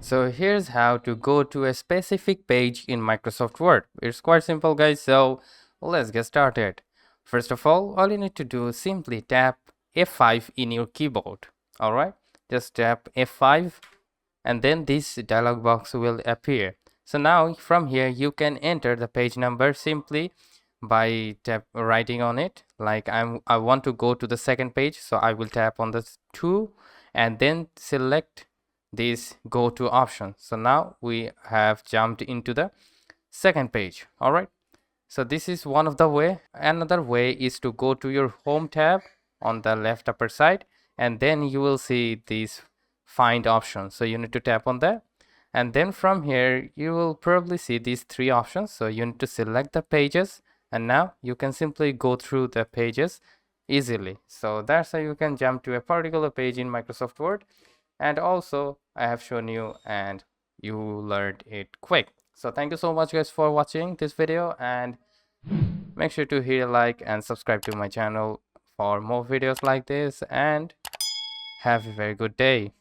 So here's how to go to a specific page in Microsoft Word. It's quite simple, guys, so let's get started. First of all you need to do is simply tap F5 in your keyboard. Alright, just tap F5 and then this dialog box will appear. So now from here you can enter the page number simply by writing on it. Like I want to go to the second page, so I will tap on the 2 and then select this go to option. So now we have jumped into the second page. All right, so this is one of the way. Another way is to go to your home tab on the left upper side, and then you will see this find option. So you need to tap on that, and then from here you will probably see these three options. So you need to select the pages, and now you can simply go through the pages easily. So that's how you can jump to a particular page in Microsoft Word. And also I have shown you and you learned it quick. So thank you so much guys for watching this video, and make sure to hit a like and subscribe to my channel for more videos like this, and have a very good day.